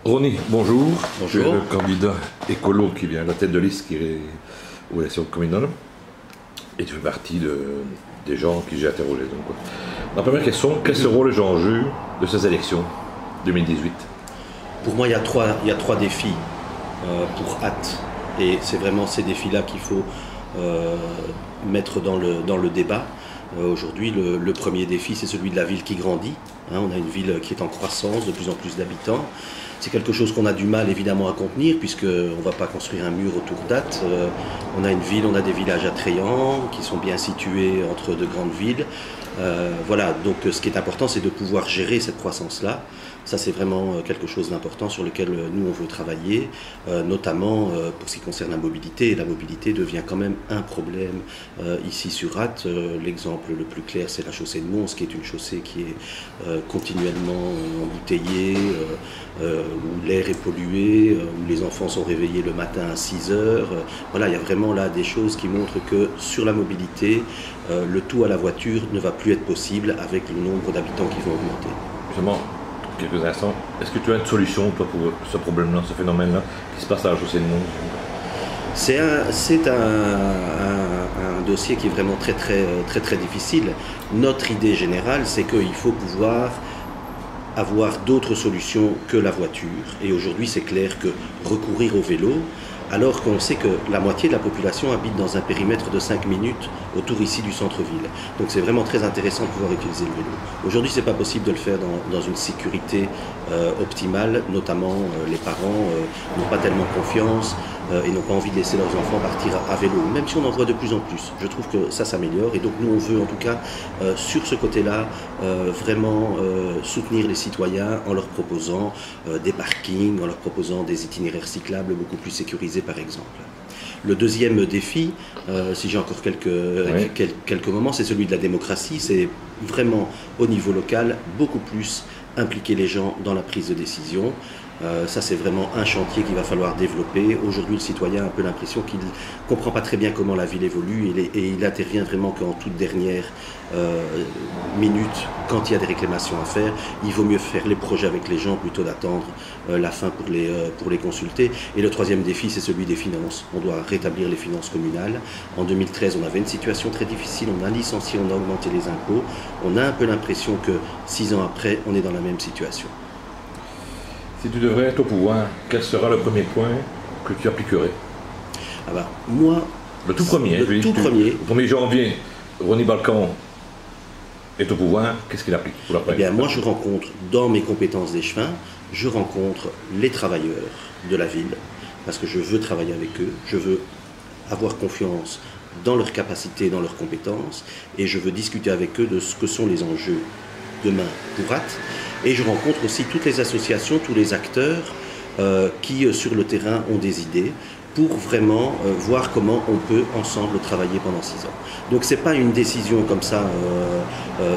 Ronny, bonjour. Bonjour. Je suis le candidat écolo qui vient à la tête de liste qui est aux élections communales. Et tu fais partie des gens qui j'ai interrogé. Donc, ma première question, quels seront les enjeux de ces élections 2018? Pour moi, il y a trois défis pour hâte. Et c'est vraiment ces défis-là qu'il faut mettre dans le débat. Aujourd'hui, le premier défi, c'est celui de la ville qui grandit. On a une ville qui est en croissance, de plus en plus d'habitants. C'est quelque chose qu'on a du mal évidemment à contenir, puisqu'on ne va pas construire un mur autour d'Ath. On a une ville, on a des villages attrayants qui sont bien situés entre de grandes villes. Voilà, donc ce qui est important, c'est de pouvoir gérer cette croissance-là. Ça, c'est vraiment quelque chose d'important sur lequel nous, on veut travailler, notamment pour ce qui concerne la mobilité. Et la mobilité devient quand même un problème ici sur Ath. L'exemple le plus clair, c'est la chaussée de Mons, qui est une chaussée qui est continuellement embouteillée, où l'air est pollué, où les enfants sont réveillés le matin à 6 heures. Voilà, il y a vraiment là des choses qui montrent que sur la mobilité, le tout à la voiture ne va plus être possible avec le nombre d'habitants qui vont augmenter. Justement, quelques instants, est-ce que tu as une solution toi, pour ce problème-là, ce phénomène-là qui se passe à la chaussée de Mons? C'est un dossier qui est vraiment très difficile. Notre idée générale, c'est qu'il faut pouvoir avoir d'autres solutions que la voiture. Et aujourd'hui, c'est clair que recourir au vélo, alors qu'on sait que la moitié de la population habite dans un périmètre de 5 minutes autour ici du centre-ville. Donc c'est vraiment très intéressant de pouvoir utiliser le vélo. Aujourd'hui, ce n'est pas possible de le faire dans une sécurité optimale, notamment les parents n'ont pas tellement confiance et n'ont pas envie de laisser leurs enfants partir à vélo, même si on en voit de plus en plus. Je trouve que ça s'améliore et donc nous, on veut en tout cas, sur ce côté-là, vraiment soutenir les citoyens en leur proposant des parkings, en leur proposant des itinéraires cyclables beaucoup plus sécurisés par exemple. Le deuxième défi, si j'ai encore quelques moments, c'est celui de la démocratie. C'est vraiment au niveau local beaucoup plus impliquer les gens dans la prise de décision. Ça, c'est vraiment un chantier qu'il va falloir développer. Aujourd'hui, le citoyen a un peu l'impression qu'il ne comprend pas très bien comment la ville évolue et il intervient vraiment qu'en toute dernière minute, quand il y a des réclamations à faire. Il vaut mieux faire les projets avec les gens plutôt d'attendre la fin pour les consulter. Et le troisième défi, c'est celui des finances. On doit rétablir les finances communales. En 2013, on avait une situation très difficile. On a licencié, on a augmenté les impôts. On a un peu l'impression que 6 ans après, on est dans la même situation. Si tu devrais être au pouvoir, quel sera le premier point que tu appliquerais? Moi, le tout premier. Le 1er janvier, Ronny Balkan est au pouvoir. Qu'est-ce qu'il applique pour l'après? Moi, je rencontre, dans mes compétences d'échevin, je rencontre les travailleurs de la ville, parce que je veux travailler avec eux, je veux avoir confiance dans leurs capacités, dans leurs compétences, et je veux discuter avec eux de ce que sont les enjeux demain pour Ath. Et je rencontre aussi toutes les associations, tous les acteurs qui, sur le terrain, ont des idées pour vraiment voir comment on peut ensemble travailler pendant 6 ans. Donc ce n'est pas une décision comme ça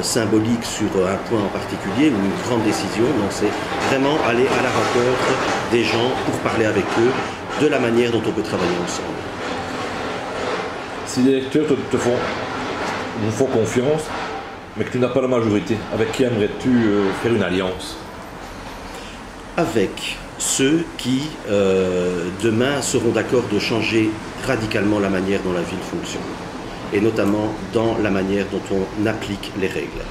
symbolique sur un point en particulier ou une grande décision, non, c'est vraiment aller à la rencontre des gens pour parler avec eux de la manière dont on peut travailler ensemble. Si les électeurs vous font confiance, mais que tu n'as pas la majorité, avec qui aimerais-tu faire une alliance? Avec ceux qui, demain, seront d'accord de changer radicalement la manière dont la ville fonctionne, et notamment dans la manière dont on applique les règles,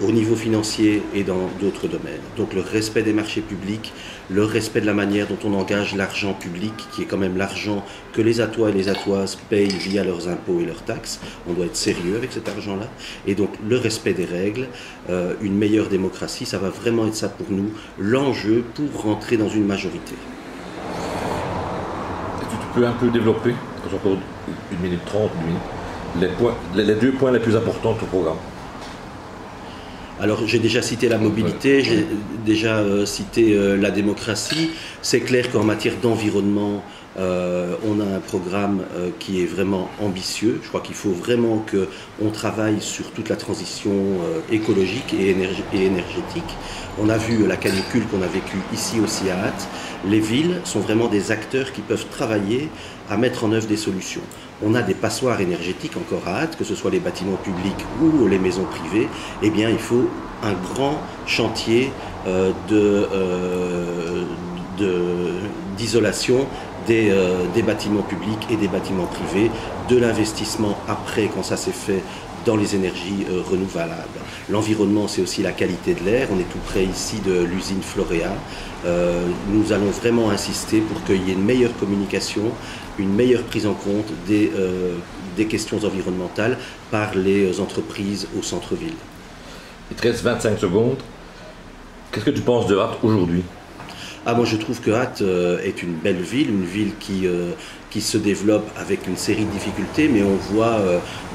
au niveau financier et dans d'autres domaines. Donc le respect des marchés publics, le respect de la manière dont on engage l'argent public, qui est quand même l'argent que les Athois et les Athoises payent via leurs impôts et leurs taxes. On doit être sérieux avec cet argent-là. Et donc le respect des règles, une meilleure démocratie, ça va vraiment être ça pour nous, l'enjeu pour rentrer dans une majorité. Est-ce que tu peux un peu développer, j'ai encore 1 minute 30, les 2 points les plus importants de ton programme? Alors j'ai déjà cité la mobilité, j'ai déjà cité la démocratie. C'est clair qu'en matière d'environnement, on a un programme qui est vraiment ambitieux. Je crois qu'il faut vraiment qu'on travaille sur toute la transition écologique et énergétique. On a vu la canicule qu'on a vécue ici aussi à Ath. Les villes sont vraiment des acteurs qui peuvent travailler à mettre en œuvre des solutions. On a des passoires énergétiques encore à Ath, que ce soit les bâtiments publics ou les maisons privées. Eh bien, il faut un grand chantier d'isolation des bâtiments publics et des bâtiments privés, de l'investissement après, quand ça s'est fait, dans les énergies renouvelables. L'environnement, c'est aussi la qualité de l'air. On est tout près ici de l'usine Floréa. Nous allons vraiment insister pour qu'il y ait une meilleure communication, une meilleure prise en compte des questions environnementales par les entreprises au centre-ville. Il te reste 25 secondes. Qu'est-ce que tu penses de Ath aujourd'hui? Moi je trouve que Ath est une belle ville, une ville qui se développe avec une série de difficultés, mais on voit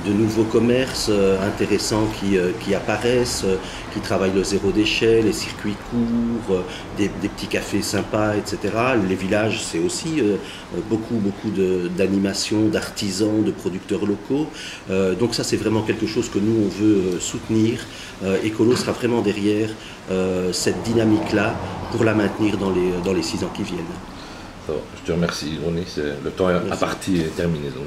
de nouveaux commerces intéressants qui apparaissent, qui travaillent le zéro déchet, les circuits courts, des petits cafés sympas, etc. Les villages, c'est aussi beaucoup d'animations, d'artisans, de producteurs locaux. Donc ça, c'est vraiment quelque chose que nous, on veut soutenir. Écolo sera vraiment derrière cette dynamique-là pour la maintenir dans les 6 ans qui viennent. Je te remercie, Ronnie. Le temps imparti est terminé. Donc.